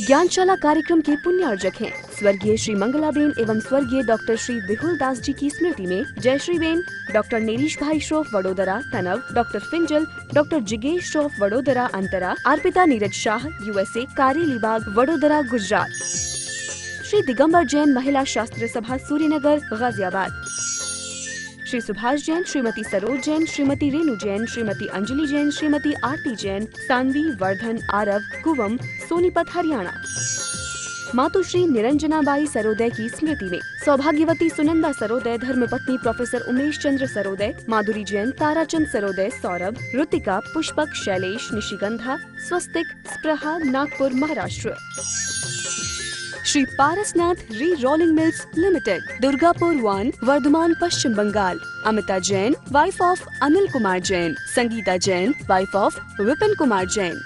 ज्ञानशाला कार्यक्रम के पुण्यार्जक हैं स्वर्गीय श्री मंगलाबेन एवं स्वर्गीय डॉक्टर श्री विहुल दास जी की स्मृति में जयश्री बेन, डॉक्टर नेरीश भाई श्रोफ वडोदरा तनव, डॉक्टर फिंजल, डॉक्टर जिगेश श्रोफ वडोदरा अंतरा, अर्पिता नीरज शाह USA कारेलीबाग वडोदरा गुजरात, श्री दिगंबर जैन महिला शास्त्र सभा सूर्यनगर गाजियाबाद, श्री सुभाष जैन, श्रीमती सरोज जैन, श्रीमती रेणु जैन, श्रीमती अंजलि जैन, श्रीमती आरती जैन, सानवी, वर्धन, आरव, कुवम, सोनीपत हरियाणा। मातुश्री निरंजनाबाई सरोदय की स्मृति में सौभाग्यवती सुनंदा सरोदय, धर्मपत्नी professor Umesh Chandra Saroday, Madhuri Jain, Tarachand Saroday, Saurabh, Ritika, Pushpak, Shailesh, Nishigandha, Swastik, Spraha, Nagpur Maharashtra. Shri Parasnath re rolling mills limited, Durgapur 1, Vardhaman Paschim Bangal. Amita Jain, wife of Anil Kumar Jain, Sangeeta Jain, wife of Vipin Kumar Jain.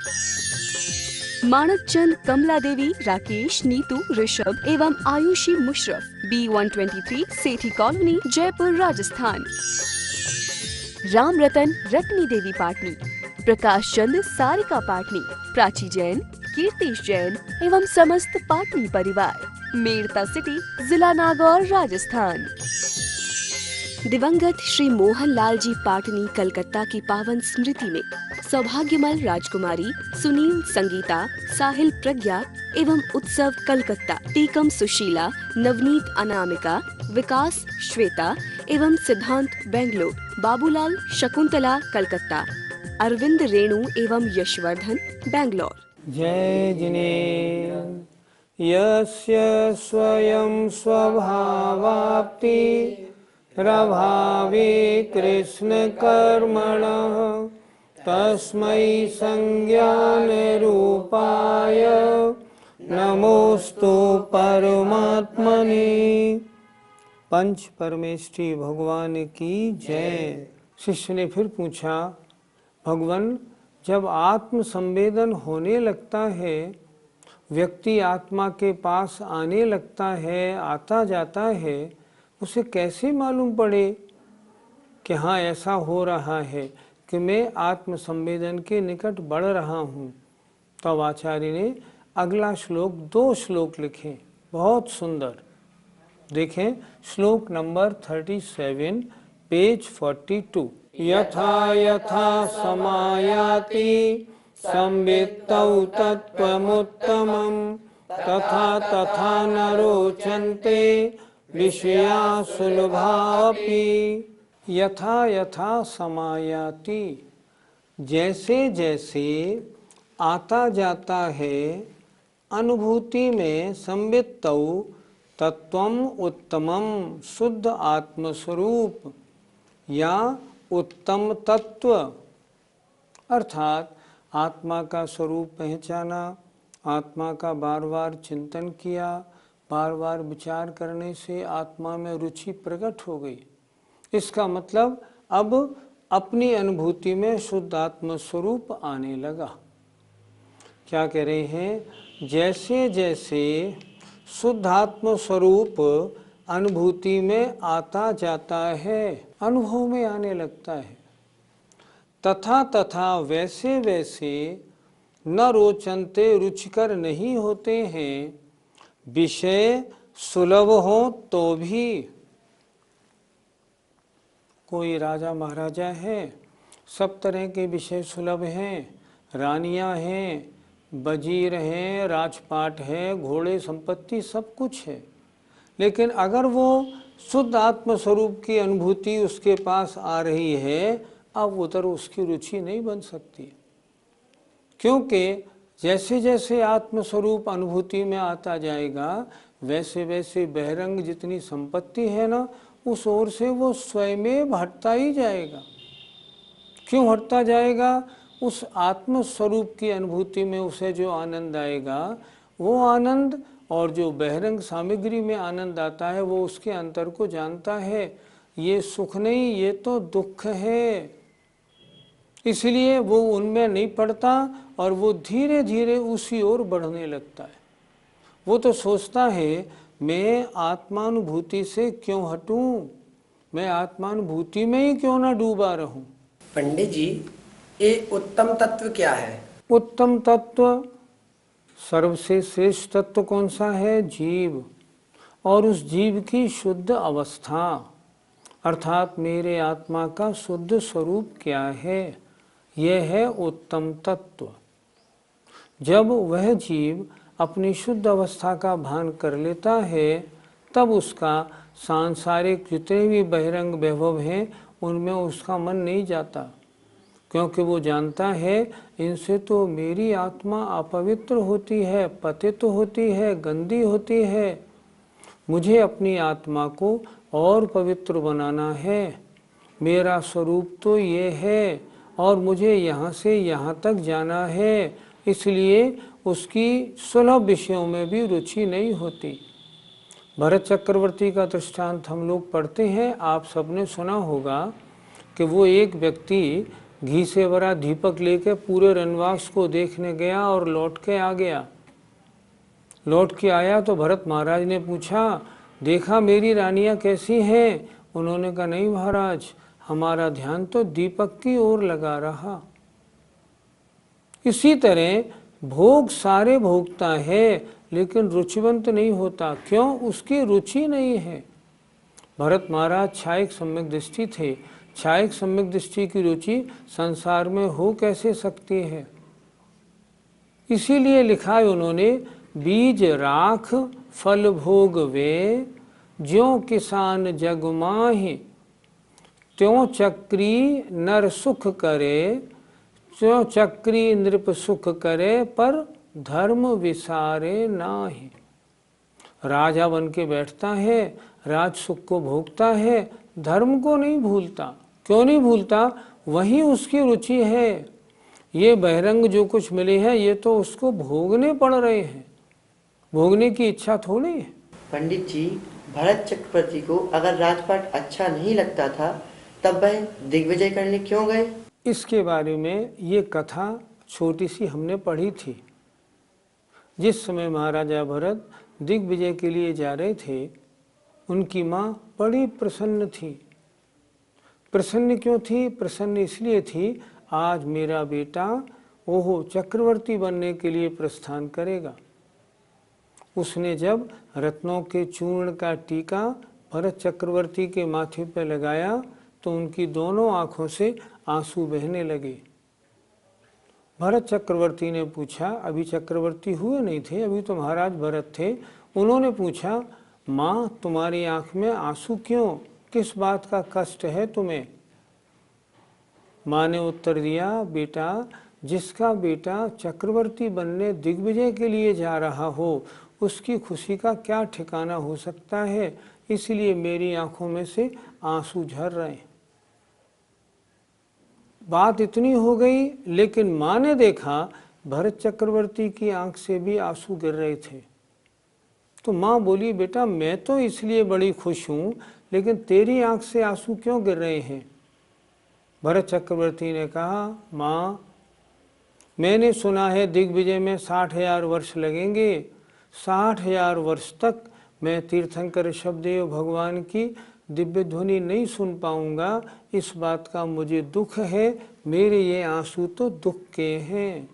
Manak Chand, Kamla Devi, Rakesh, Neetu, Rishabh एवं आयुषी मुशरफ, B123 सेठी कॉलोनी, जयपुर राजस्थान। राम रतन, रत्नी देवी पाटनी, प्रकाश चंद, सारिका पाटनी, प्राची जैन, कीर्तिश जैन एवं समस्त पाटनी परिवार, मेड़ता सिटी, जिला नागौर, राजस्थान। दिवंगत श्री मोहन लाल जी पाटनी कलकत्ता की पावन स्मृति में सौभाग्यमल राजकुमारी, सुनील, संगीता, साहिल, प्रज्ञा एवं उत्सव कलकत्ता, टीकम सुशीला, नवनीत अनामिका, विकास श्वेता एवं सिद्धांत बेंगलोर, बाबूलाल शकुंतला कलकत्ता, अरविंद रेणु एवं यशवर्धन बेंगलोर। जय जिनेन्द्र यस्य स्वयं स्वभावाप्ति प्रभावे कृष्ण कर्मणः तस्मै संज्ञान रूपाय नमोस्तु परमात्मने। पंच परमेष्ठी भगवान की जय। शिष्य ने फिर पूछा, भगवान, जब आत्म संवेदन होने लगता है, व्यक्ति आत्मा के पास आने लगता है, आता जाता है, उसे कैसे मालूम पड़े कि हाँ ऐसा हो रहा है कि मैं आत्म संवेदन के निकट बढ़ रहा हूँ। तब आचार्य ने अगला श्लोक, 2 श्लोक लिखे, बहुत सुंदर। देखें श्लोक नंबर 37, पेज 42। यथा यथा समायाति संवित्तौ तत्त्वमुत्तमं तथा तथा न रोचन्ते विषया सुलभापि। यथा यथा समायाति, जैसे जैसे आता जाता है अनुभूति में, संवित्तौ तत्वम उत्तमम, शुद्ध आत्मस्वरूप या उत्तम तत्व, अर्थात आत्मा का स्वरूप पहचाना, आत्मा का बार बार चिंतन किया, बार बार विचार करने से आत्मा में रुचि प्रकट हो गई। इसका मतलब अब अपनी अनुभूति में शुद्ध आत्म स्वरूप आने लगा। क्या कह रहे हैं? जैसे जैसे शुद्ध आत्म स्वरूप अनुभूति में आता जाता है, अनुभव में आने लगता है, तथा तथा वैसे वैसे न रोचनते, रुचिकर नहीं होते हैं, विषय सुलभ हो तो भी। कोई राजा महाराजा है, सब तरह के विषय सुलभ हैं, रानियां हैं, वजीर हैं, राजपाट है, घोड़े, संपत्ति, सब कुछ है, लेकिन अगर वो शुद्ध आत्म स्वरूप की अनुभूति उसके पास आ रही है, अब उधर उसकी रुचि नहीं बन सकती, क्योंकि जैसे जैसे आत्म स्वरूप अनुभूति में आता जाएगा, वैसे वैसे बहिरंग जितनी संपत्ति है ना, उस ओर से वो स्वयं हटता ही जाएगा। क्यों हटता जाएगा? उस आत्म स्वरूप की अनुभूति में उसे जो आनंद आएगा, वो आनंद और जो बहिरंग सामग्री में आनंद आता है, वो उसके अंतर को जानता है। ये सुख नहीं, ये तो दुख है, इसलिए वो उनमें नहीं पड़ता और वो धीरे धीरे उसी ओर बढ़ने लगता है। वो तो सोचता है मैं आत्मानुभूति से क्यों हटूं, मैं आत्मानुभूति में ही क्यों ना डूबा रहूं। पंडित जी, ये उत्तम तत्व क्या है? उत्तम तत्व सर्वसे श्रेष्ठ तत्व कौन सा है? जीव। और उस जीव की शुद्ध अवस्था अर्थात मेरे आत्मा का शुद्ध स्वरूप क्या है? यह है उत्तम तत्व। जब वह जीव अपनी शुद्ध अवस्था का भान कर लेता है तब उसका सांसारिक जितने भी बहिरंग वैभव हैं उनमें उसका मन नहीं जाता, क्योंकि वो जानता है इनसे तो मेरी आत्मा अपवित्र होती है, पतित होती है, गंदी होती है। मुझे अपनी आत्मा को और पवित्र बनाना है। मेरा स्वरूप तो ये है और मुझे यहाँ से यहाँ तक जाना है, इसलिए उसकी सुलभ विषयों में भी रुचि नहीं होती। भरत चक्रवर्ती का दृष्टांत हम लोग पढ़ते हैं, आप सबने सुना होगा कि वो एक व्यक्ति घी से भरा दीपक लेकर पूरे रनवास को देखने गया और लौट के आ गया। लौट के आया तो भरत महाराज ने पूछा, देखा मेरी रानियां कैसी हैं? उन्होंने कहा, नहीं महाराज, हमारा ध्यान तो दीपक की ओर लगा रहा। इसी तरह भोग सारे भोगता है लेकिन रुचिवंत नहीं होता। क्यों? उसकी रुचि नहीं है। भरत महाराज छायक सम्यक दृष्टि थे। छायक सम्यक दृष्टि की रुचि संसार में हो कैसे सकती है? इसीलिए लिखा है उन्होंने, बीज राख फल भोग वे, ज्यों किसान जग माहि, त्यों चक्री नर सुख करे, त्यों चक्री नृप सुख करे, पर धर्म विसारे नाहि। राजा बन के बैठता है, राज सुख को भोगता है, धर्म को नहीं भूलता। क्यों नहीं भूलता? वही उसकी रुचि है। ये बहिरंग जो कुछ मिले हैं ये तो उसको भोगने पड़ रहे हैं, भोगने की इच्छा थोड़ी है। पंडित जी, भरत चक्रवर्ती को अगर राजपाट अच्छा नहीं लगता था तब वह दिग्विजय करने क्यों गए? इसके बारे में ये कथा छोटी सी हमने पढ़ी थी। जिस समय महाराजा भरत दिग्विजय के लिए जा रहे थे, उनकी माँ बड़ी प्रसन्न थी। प्रसन्न क्यों थी? प्रसन्न इसलिए थी, आज मेरा बेटा ओहो चक्रवर्ती बनने के लिए प्रस्थान करेगा। उसने जब रत्नों के चूर्ण का टीका भरत चक्रवर्ती के माथे पर लगाया तो उनकी दोनों आंखों से आंसू बहने लगे। भरत चक्रवर्ती ने पूछा, अभी चक्रवर्ती हुए नहीं थे, अभी तो महाराज भरत थे। उन्होंने पूछा, माँ तुम्हारी आंख में आंसू क्यों? किस बात का कष्ट है तुम्हें? माँ ने उत्तर दिया, बेटा, जिसका बेटा चक्रवर्ती बनने दिग्विजय के लिए जा रहा हो उसकी खुशी का क्या ठिकाना हो सकता है, इसलिए मेरी आंखों में से आंसू झर रहे हैं। बात इतनी हो गई, लेकिन माँ ने देखा भरत चक्रवर्ती की आंख से भी आंसू गिर रहे थे। तो माँ बोली, बेटा मैं तो इसलिए बड़ी खुश हूँ, लेकिन तेरी आंख से आंसू क्यों गिर रहे हैं? भरत चक्रवर्ती ने कहा, माँ मैंने सुना है दिग्विजय में 60,000 वर्ष लगेंगे। 60,000 वर्ष तक मैं तीर्थंकर ऋषभदेव भगवान की दिव्य ध्वनि नहीं सुन पाऊंगा। इस बात का मुझे दुख है। मेरे ये आंसू तो दुख के हैं।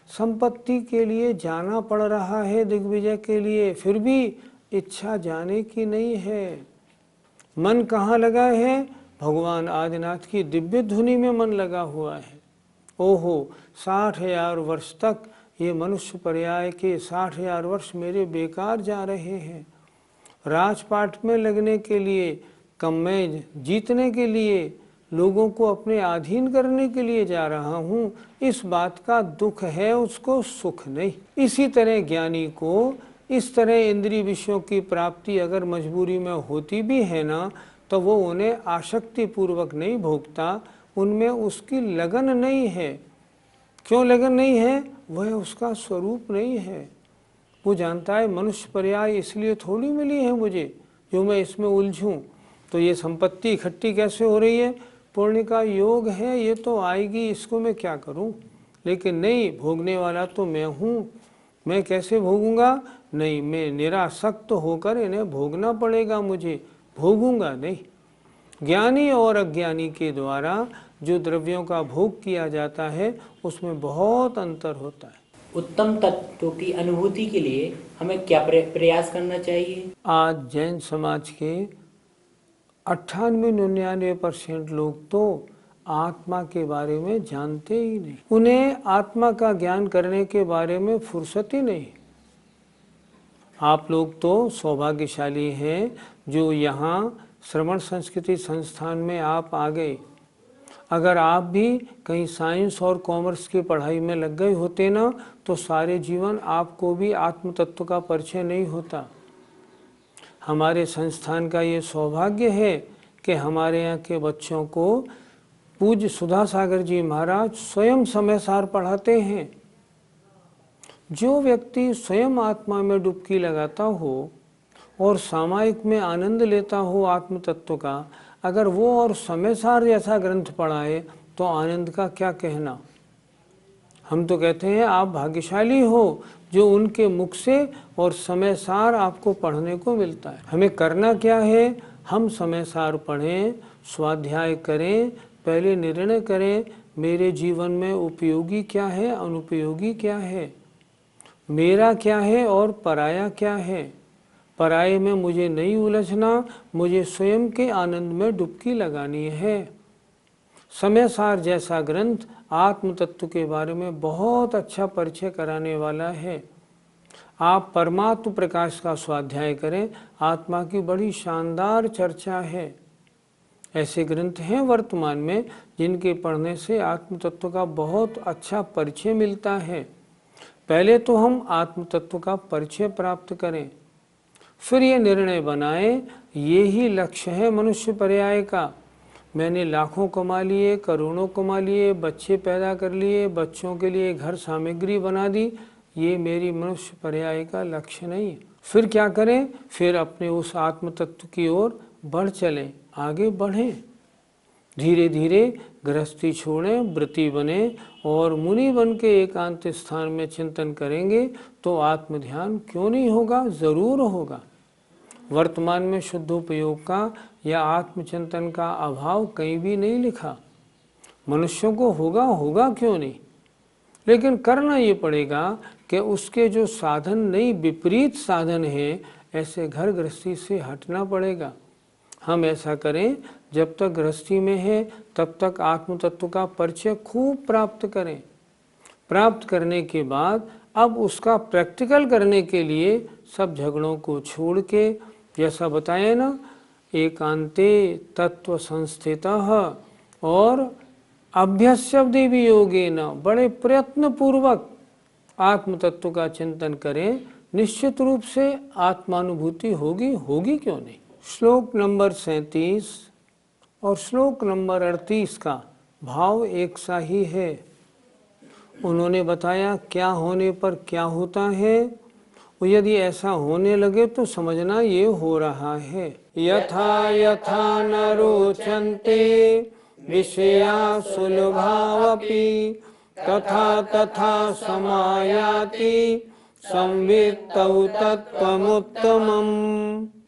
संपत्ति के लिए जाना पड़ रहा है दिग्विजय के लिए, फिर भी इच्छा जाने की नहीं है। मन कहाँ लगा है? भगवान आदिनाथ की दिव्य ध्वनि में मन लगा हुआ है। ओहो 60,000 वर्ष तक ये मनुष्य पर्याय के 60,000 वर्ष मेरे बेकार जा रहे हैं। राजपाट में लगने के लिए, कम्मेज जीतने के लिए, लोगों को अपने अधीन करने के लिए जा रहा हूँ, इस बात का दुख है, उसको सुख नहीं। इसी तरह ज्ञानी को इस तरह इंद्रिय विषयों की प्राप्ति अगर मजबूरी में होती भी है ना, तो वो उन्हें आसक्ति पूर्वक नहीं भोगता, उनमें उसकी लगन नहीं है। क्यों लगन नहीं है? वह उसका स्वरूप नहीं है। वो जानता है मनुष्य पर्याय इसलिए थोड़ी मिली है मुझे जो मैं इसमें उलझूं। तो ये संपत्ति इकट्ठी कैसे हो रही है? पुण्य का योग है, ये तो आएगी, इसको मैं क्या करूं? लेकिन नहीं, भोगने वाला तो मैं हूँ। मैं कैसे भोगूंगा? नहीं, मैं निरासक्त होकर इन्हें भोगना पड़ेगा मुझे, भोगूंगा नहीं। ज्ञानी और अज्ञानी के द्वारा जो द्रव्यों का भोग किया जाता है उसमें बहुत अंतर होता है। उत्तम तत्वों की अनुभूति के लिए हमें क्या प्रयास करना चाहिए? आज जैन समाज के 98-99% लोग तो आत्मा के बारे में जानते ही नहीं। उन्हें आत्मा का ज्ञान करने के बारे में फुर्सत ही नहीं। आप लोग तो सौभाग्यशाली हैं जो यहाँ श्रवण संस्कृति संस्थान में आप आ गए। अगर आप भी कहीं साइंस और कॉमर्स की पढ़ाई में लग गए होते ना, तो सारे जीवन आपको भी आत्म तत्व का परिचय नहीं होता। हमारे संस्थान का ये सौभाग्य है कि हमारे यहाँ के बच्चों को पूज्य सुधा सागर जी महाराज स्वयं समय सार पढ़ाते हैं। जो व्यक्ति स्वयं आत्मा में डुबकी लगाता हो और सामायिक में आनंद लेता हो आत्म तत्व का, अगर वो और समय सार जैसा ग्रंथ पढ़ाए तो आनंद का क्या कहना। हम तो कहते हैं आप भाग्यशाली हो जो उनके मुख से और समय सार आपको पढ़ने को मिलता है। हमें करना क्या है, हम समय सार पढ़ें, स्वाध्याय करें, पहले निर्णय करें मेरे जीवन में उपयोगी क्या है, अनुपयोगी क्या है, मेरा क्या है और पराया क्या है। पराये में मुझे नहीं उलझना, मुझे स्वयं के आनंद में डुबकी लगानी है। समय सार जैसा ग्रंथ आत्म तत्व के बारे में बहुत अच्छा परिचय कराने वाला है। आप परमात्म प्रकाश का स्वाध्याय करें, आत्मा की बड़ी शानदार चर्चा है। ऐसे ग्रंथ हैं वर्तमान में जिनके पढ़ने से आत्म तत्व का बहुत अच्छा परिचय मिलता है। पहले तो हम आत्म तत्व का परिचय प्राप्त करें, फिर ये निर्णय बनाएं, ये ही लक्ष्य है मनुष्य पर्याय का। मैंने लाखों कमा लिए, करोड़ों कमा लिए, बच्चे पैदा कर लिए, बच्चों के लिए घर सामग्री बना दी, ये मेरी मनुष्य पर्याय का लक्ष्य नहीं। फिर क्या करें, फिर अपने उस आत्म तत्व की ओर बढ़ चलें, आगे बढ़ें। धीरे धीरे गृहस्थी छोड़ें, व्रती बने और मुनि बन के एकांत स्थान में चिंतन करेंगे तो आत्म ध्यान क्यों नहीं होगा, ज़रूर होगा। वर्तमान में शुद्धोपयोग का या आत्मचिंतन का अभाव कहीं भी नहीं लिखा। मनुष्यों को होगा क्यों नहीं, लेकिन करना ये पड़ेगा कि उसके जो साधन नहीं, विपरीत साधन हैं, ऐसे घर गृहस्थी से हटना पड़ेगा। हम ऐसा करें, जब तक गृहस्थी में है तब तक आत्म तत्व का परिचय खूब प्राप्त करें। प्राप्त करने के बाद अब उसका प्रैक्टिकल करने के लिए सब झगड़ों को छोड़ के, जैसा बताया ना, एकांते तत्व संस्थितः और अभ्यस्यब्दि वियोगेन, बड़े प्रयत्न पूर्वक आत्म तत्व का चिंतन करें, निश्चित रूप से आत्मानुभूति होगी क्यों नहीं। श्लोक नंबर 37 और श्लोक नंबर 38 का भाव एक सा ही है। उन्होंने बताया क्या होने पर क्या होता है, और यदि ऐसा होने लगे तो समझना ये हो रहा है। यथा यथा न रोचन्ते विषया सुलभावपि तथा तथा समायाति संवित्तौ तत्त्वमुत्तमम्।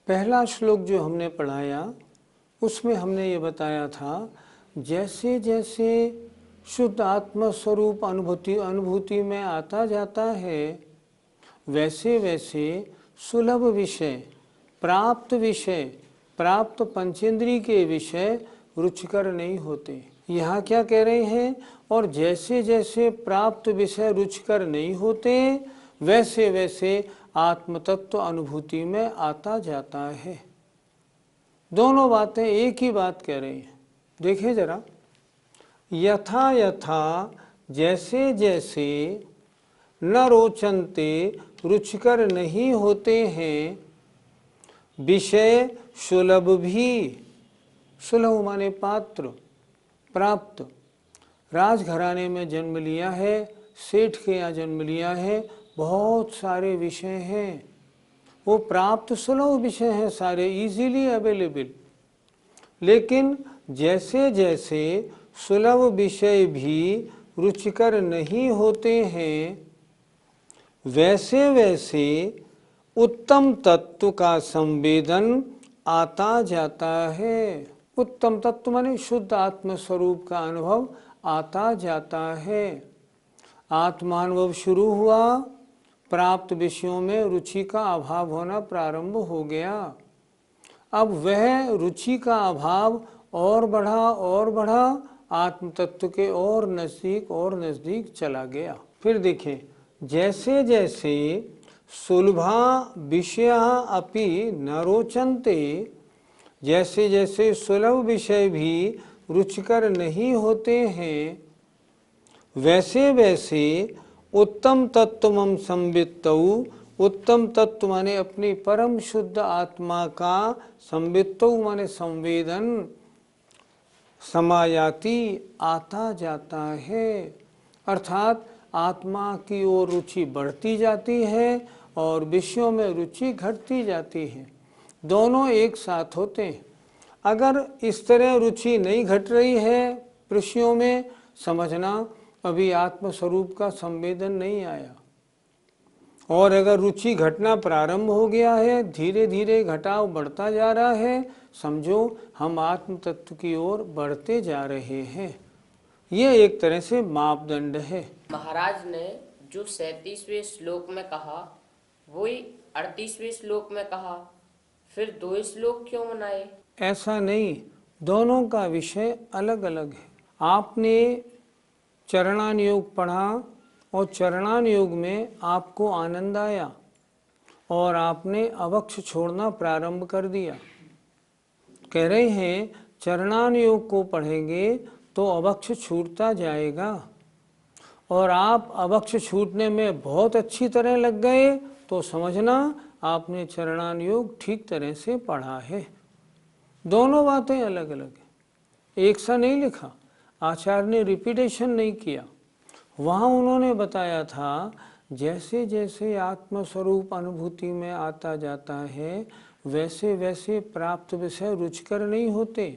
पहला श्लोक जो हमने पढ़ाया उसमें हमने ये बताया था, जैसे जैसे शुद्ध आत्म स्वरूप अनुभूति में आता जाता है, वैसे वैसे सुलभ विषय, प्राप्त पंचेंद्रिय के विषय रुचिकर नहीं होते। यहाँ क्या कह रहे हैं, और जैसे जैसे प्राप्त विषय रुचिकर नहीं होते, वैसे वैसे आत्म तत्व अनुभूति में आता जाता है। दोनों बातें एक ही बात कह रही हैं। देखिए जरा, यथा यथा जैसे जैसे, न रोचन्ते रुचिकर नहीं होते हैं, विषय सुलभ भी, सुलभ माने पात्र, प्राप्त। राजघराने में जन्म लिया है, सेठ के यहाँ जन्म लिया है, बहुत सारे विषय हैं, वो प्राप्त सुलभ विषय हैं, सारे इजीली अवेलेबल। लेकिन जैसे जैसे सुलभ विषय भी रुचिकर नहीं होते हैं, वैसे वैसे उत्तम तत्व का संवेदन आता जाता है। उत्तम तत्व माने शुद्ध आत्म स्वरूप का अनुभव आता जाता है। आत्मानुभव शुरू हुआ, प्राप्त विषयों में रुचि का अभाव होना प्रारंभ हो गया। अब वह रुचि का अभाव और बढ़ा, आत्म तत्व के और नजदीक चला गया। फिर देखें, जैसे जैसे सुलभा विषया अपि न रोचन्ते, जैसे जैसे सुलभ विषय भी रुचिकर नहीं होते हैं, वैसे वैसे उत्तम तत्वम संवित्तौ, उत्तम तत्व माने अपनी परम शुद्ध आत्मा का, संवित्तौ माने संवेदन, समायाति आता जाता है। अर्थात आत्मा की ओर रुचि बढ़ती जाती है और विषयों में रुचि घटती जाती है। दोनों एक साथ होते हैं। अगर इस तरह रुचि नहीं घट रही है विषयों में, समझना अभी आत्मस्वरूप का संवेदन नहीं आया। और अगर रुचि घटना प्रारंभ हो गया है, धीरे धीरे घटाव बढ़ता जा रहा है, समझो हम आत्म तत्व की ओर बढ़ते जा रहे हैं। ये एक तरह से मापदंड है। महाराज ने जो 37वें श्लोक में कहा वही 38वें श्लोक में कहा, फिर 2 श्लोक क्यों बनाए? ऐसा नहीं, दोनों का विषय अलग अलग है। आपने चरणान योग पढ़ा और चरणान योग में आपको आनंद आया और आपने अवक्ष छोड़ना प्रारंभ कर दिया। कह रहे हैं चरणान योग को पढ़ेंगे तो अवक्ष छूटता जाएगा, और आप अवक्ष छूटने में बहुत अच्छी तरह लग गए तो समझना आपने चरणान योग ठीक तरह से पढ़ा है। दोनों बातें अलग अलग हैं, एक सा नहीं लिखा। आचार्य ने रिपीटेशन नहीं किया। वहाँ उन्होंने बताया था जैसे जैसे आत्मस्वरूप अनुभूति में आता जाता है, वैसे वैसे प्राप्त विषय रुचिकर नहीं होते।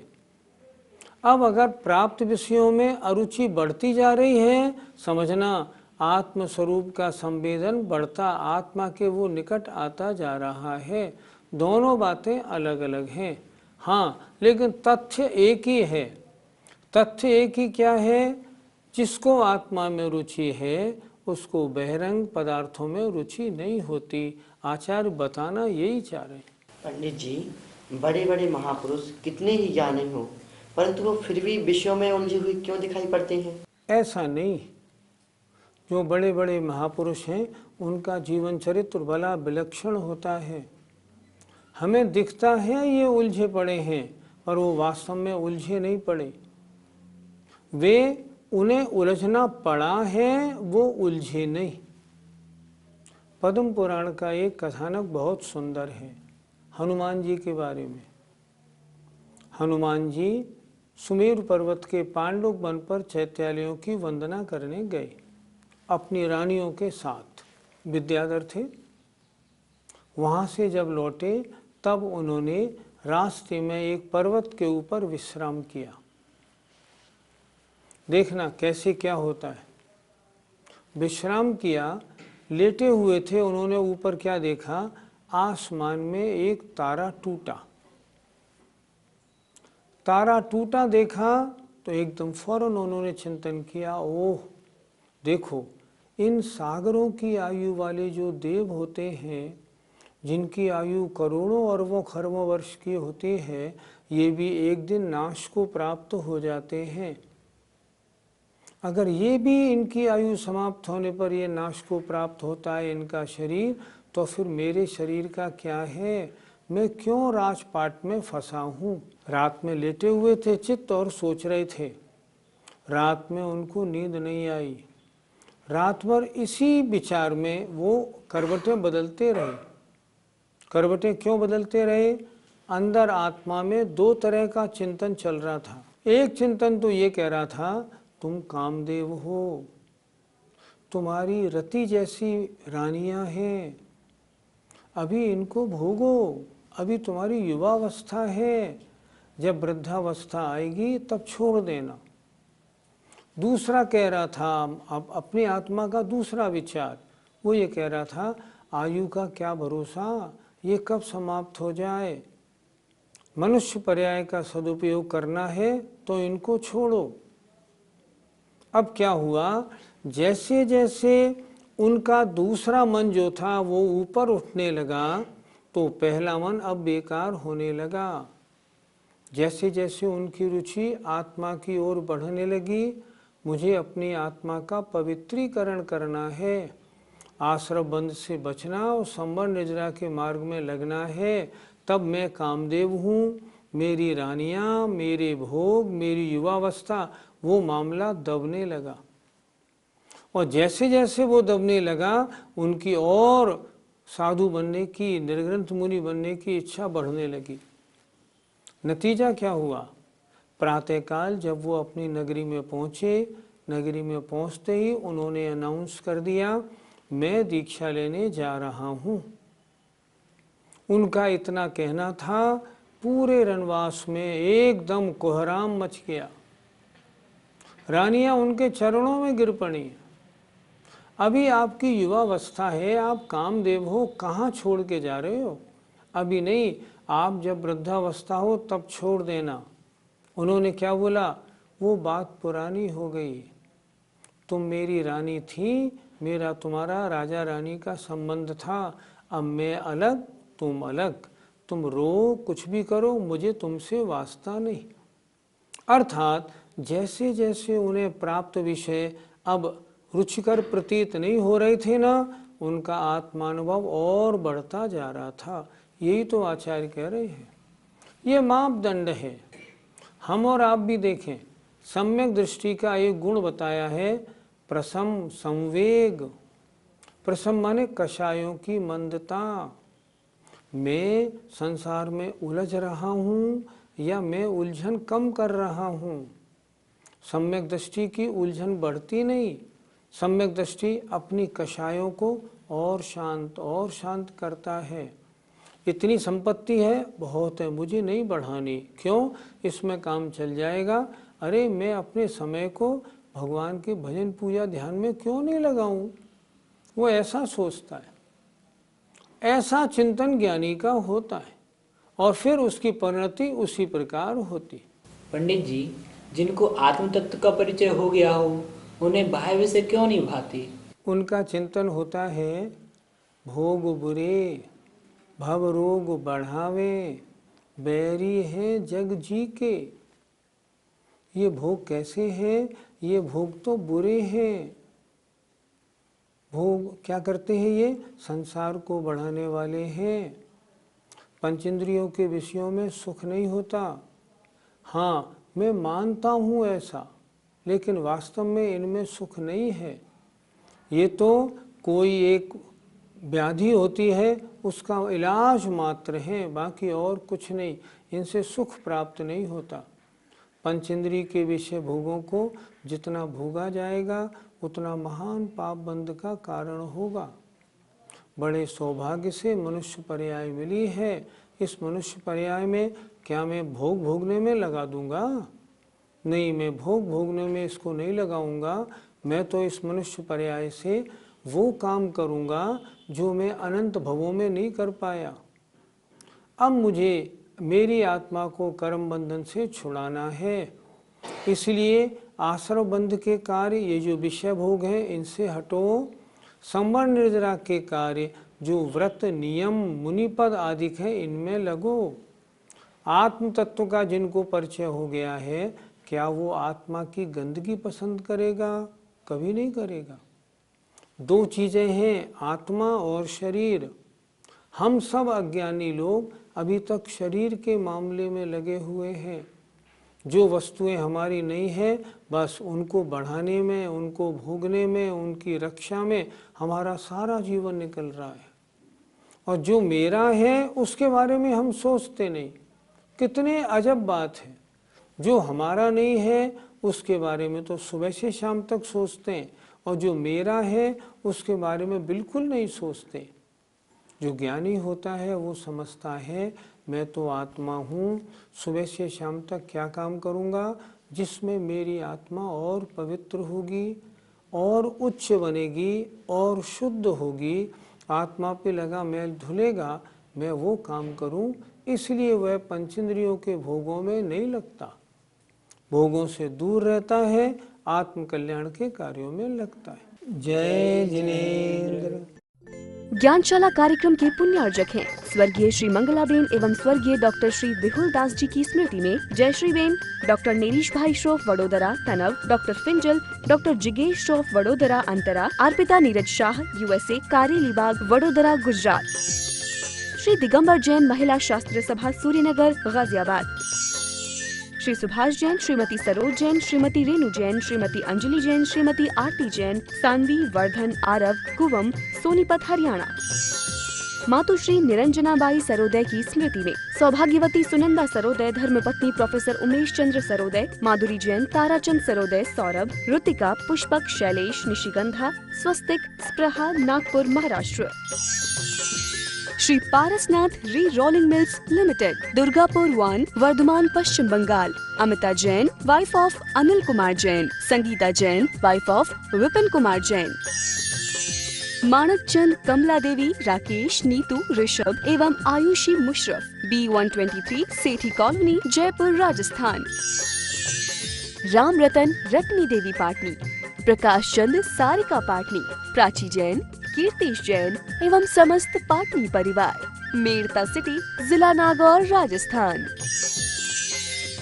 अब अगर प्राप्त विषयों में अरुचि बढ़ती जा रही है, समझना आत्मस्वरूप का संवेदन बढ़ता, आत्मा के वो निकट आता जा रहा है। दोनों बातें अलग अलग हैं। हाँ, लेकिन तथ्य एक ही है। तथ्य एक ही क्या है? जिसको आत्मा में रुचि है उसको बहिरंग पदार्थों में रुचि नहीं होती। आचार्य बताना यही चाह रहे हैं। पंडित जी, बड़े बड़े महापुरुष कितने ही ज्ञानी हो, परंतु वो फिर भी विषयों में उलझे हुए क्यों दिखाई पड़ते हैं? ऐसा नहीं, जो बड़े बड़े महापुरुष हैं उनका जीवन चरित्र बड़ा विलक्षण होता है। हमें दिखता है ये उलझे पड़े हैं, पर वो वास्तव में उलझे नहीं पड़े। वे उन्हें उलझना पड़ा है, वो उलझे नहीं। पद्म पुराण का एक कथानक बहुत सुंदर है हनुमान जी के बारे में। हनुमान जी सुमेरु पर्वत के पांडव वन पर चैत्यालयों की वंदना करने गए अपनी रानियों के साथ, विद्याधर थे। वहाँ से जब लौटे तब उन्होंने रास्ते में एक पर्वत के ऊपर विश्राम किया। देखना कैसे क्या होता है। विश्राम किया, लेटे हुए थे, उन्होंने ऊपर क्या देखा? आसमान में एक तारा टूटा। तारा टूटा देखा तो एकदम फौरन उन्होंने चिंतन किया, ओह देखो, इन सागरों की आयु वाले जो देव होते हैं, जिनकी आयु करोड़ों अरबों खरबों वर्ष की होती है, ये भी एक दिन नाश को प्राप्त हो जाते हैं। अगर ये भी इनकी आयु समाप्त होने पर ये नाश को प्राप्त होता है इनका शरीर, तो फिर मेरे शरीर का क्या है? मैं क्यों राजपाट में फंसा हूँ? रात में लेटे हुए थे चित्त और सोच रहे थे। रात में उनको नींद नहीं आई। रात भर इसी विचार में वो करवटें बदलते रहे। करवटें क्यों बदलते रहे? अंदर आत्मा में 2 तरह का चिंतन चल रहा था। एक चिंतन तो ये कह रहा था, तुम कामदेव हो, तुम्हारी रति जैसी रानियां हैं, अभी इनको भोगो, अभी तुम्हारी युवावस्था है, जब वृद्धावस्था आएगी तब छोड़ देना। दूसरा कह रहा था, अब अपनी आत्मा का दूसरा विचार, वो ये कह रहा था, आयु का क्या भरोसा, ये कब समाप्त हो जाए। मनुष्य पर्याय का सदुपयोग करना है तो इनको छोड़ो। अब क्या हुआ, जैसे जैसे उनका दूसरा मन जो था वो ऊपर उठने लगा तो पहला मन अब बेकार होने लगा। जैसे जैसे उनकी रुचि आत्मा की ओर बढ़ने लगी, मुझे अपनी आत्मा का पवित्रीकरण करना है, आश्रम बंध से बचना और संवर निजरा के मार्ग में लगना है, तब मैं कामदेव हूँ, मेरी रानियाँ, मेरे भोग, मेरी युवावस्था, वो मामला दबने लगा। और जैसे जैसे वो दबने लगा उनकी और साधु बनने की, निर्ग्रंथ मुनि बनने की इच्छा बढ़ने लगी। नतीजा क्या हुआ? प्रातःकाल जब वो अपनी नगरी में पहुँचे, नगरी में पहुँचते ही उन्होंने अनाउंस कर दिया, मैं दीक्षा लेने जा रहा हूँ। उनका इतना कहना था, पूरे रणवास में एकदम कोहराम मच गया। रानियां उनके चरणों में गिर पड़ी। अभी आपकी युवावस्था है, आप कामदेव हो, कहाँ छोड़ के जा रहे हो? अभी नहीं, आप जब वृद्धावस्था हो तब छोड़ देना। उन्होंने क्या बोला? वो बात पुरानी हो गई, तुम मेरी रानी थी, मेरा तुम्हारा राजा रानी का संबंध था, अब मैं अलग तुम अलग, तुम रो कुछ भी करो, मुझे तुमसे वास्ता नहीं। अर्थात जैसे जैसे उन्हें प्राप्त विषय अब रुचिकर प्रतीत नहीं हो रहे थे ना, उनका आत्मानुभव और बढ़ता जा रहा था। यही तो आचार्य कह रहे हैं, ये मापदंड है। हम और आप भी देखें, सम्यक दृष्टि का एक गुण बताया है, प्रसम संवेग। प्रसम माने कषायों की मंदता। मैं संसार में उलझ रहा हूँ या मैं उलझन कम कर रहा हूँ? सम्यक दृष्टि की उलझन बढ़ती नहीं, सम्यक दृष्टि अपनी कषायों को और शांत करता है। इतनी संपत्ति है, बहुत है, मुझे नहीं बढ़ानी, क्यों? इसमें काम चल जाएगा। अरे मैं अपने समय को भगवान के भजन पूजा ध्यान में क्यों नहीं लगाऊं? वो ऐसा सोचता है। ऐसा चिंतन ज्ञानी का होता है और फिर उसकी परिणति उसी प्रकार होती। पंडित जी, जिनको आत्म तत्व का परिचय हो गया हो, उन्हें बाह्य विषय क्यों नहीं भाती? उनका चिंतन होता है, भोग बुरे, भव रोग बढ़ावे, बैरी है जग जी के। ये भोग कैसे हैं? ये भोग तो बुरे हैं। भोग क्या करते हैं? ये संसार को बढ़ाने वाले हैं। पंचेंद्रियों के विषयों में सुख नहीं होता। हाँ, मैं मानता हूँ ऐसा, लेकिन वास्तव में इनमें सुख नहीं है। ये तो कोई एक व्याधि होती है, उसका इलाज मात्र है, बाकी और कुछ नहीं। इनसे सुख प्राप्त नहीं होता। पंचेंद्रिय के विषय भोगों को जितना भोगा जाएगा उतना महान पाप बंध का कारण होगा। बड़े सौभाग्य से मनुष्य पर्याय मिली है। इस मनुष्य पर्याय में क्या मैं भोग भोगने में लगा दूंगा? नहीं, मैं भोग भोगने में इसको नहीं लगाऊंगा। मैं तो इस मनुष्य पर्याय से वो काम करूंगा जो मैं अनंत भवों में नहीं कर पाया। अब मुझे मेरी आत्मा को कर्म बंधन से छुड़ाना है, इसलिए आश्रम बंध के कार्य, ये जो विषय भोग हैं, इनसे हटो। संवर निर्जरा के कार्य, जो व्रत नियम मुनिपद आदि हैं, इनमें लगो। आत्म तत्व का जिनको परिचय हो गया है, क्या वो आत्मा की गंदगी पसंद करेगा? कभी नहीं करेगा। दो चीजें हैं, आत्मा और शरीर। हम सब अज्ञानी लोग अभी तक शरीर के मामले में लगे हुए हैं। जो वस्तुएं हमारी नहीं है, बस उनको बढ़ाने में, उनको भोगने में, उनकी रक्षा में हमारा सारा जीवन निकल रहा है। और जो मेरा है उसके बारे में हम सोचते नहीं। कितने अजब बात है। जो हमारा नहीं है उसके बारे में तो सुबह से शाम तक सोचते हैं, और जो मेरा है उसके बारे में बिल्कुल नहीं सोचते। जो ज्ञानी होता है वो समझता है, मैं तो आत्मा हूँ, सुबह से शाम तक क्या काम करूँगा जिसमें मेरी आत्मा और पवित्र होगी और उच्च बनेगी और शुद्ध होगी। आत्मा पे लगा मैल धुलेगा, मैं वो काम करूँ। इसलिए वह पंचेंद्रियों के भोगों में नहीं लगता। भोगों से दूर रहता है, आत्म कल्याण के कार्यों में लगता है। जय जिनेंद्र। ज्ञानशाला कार्यक्रम के पुण्यार्जक हैं स्वर्गीय श्री मंगलाबेन एवं स्वर्गीय डॉक्टर श्री विहुल दास जी की स्मृति में जयश्री बेन, डॉक्टर नेरीश भाई श्रोफ वडोदरा तनव, डॉक्टर फिंजल, डॉक्टर जिगेश श्रोफ वडोदरा अंतरा, अर्पिता नीरज शाह USA कारेलीबाग वडोदरा गुजरात, श्री दिगंबर जैन महिला शास्त्र सभा सूर्यनगर गाजियाबाद, श्री सुभाष जैन, श्रीमती सरोज जैन, श्रीमती रेणु जैन, श्रीमती अंजलि जैन, श्रीमती आरती जैन, सानवी वर्धन आरव कुवम सोनीपत हरियाणा। मातुश्री निरंजनाबाई सरोदय की स्मृति में सौभाग्यवती सुनंदा सरोदय, धर्मपत्नी professor Umesh Chandra Saroday, Madhuri Jain, Tarachand Saroday, Saurabh, Ritika, Pushpak, Shailesh, Nishigandha, Swastik, Spraha, Nagpur Maharashtra. Shri Parasnath re rolling mills limited, Durgapur 1, Vardhaman Paschim Bangal. Amita Jain, wife of Anil Kumar Jain, Sangeeta Jain, wife of Vipin Kumar Jain. Manak Chand, Kamla Devi, Rakesh, Neetu, Rishabh एवं आयुषी मुशरफ, B123 सेठी कॉलोनी, जयपुर राजस्थान। राम रतन, रत्नी देवी पाटनी, प्रकाश चंद, सारिका पाटनी, प्राची जैन, कीर्तिश जैन एवं समस्त पाटनी परिवार, मेड़ता सिटी, जिला नागौर, राजस्थान।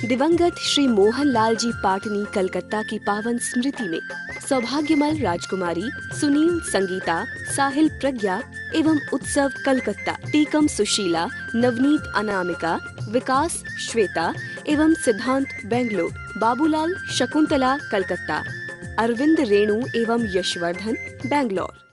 दिवंगत श्री मोहन लाल जी पाटनी कलकत्ता की पावन स्मृति में सौभाग्यमल राजकुमारी, सुनील संगीता, साहिल प्रज्ञा एवं उत्सव कलकत्ता, टीकम सुशीला, नवनीत अनामिका, विकास श्वेता एवं सिद्धांत बेंगलोर, बाबूलाल शकुंतला कलकत्ता, अरविंद रेणु एवं यशवर्धन बेंगलोर।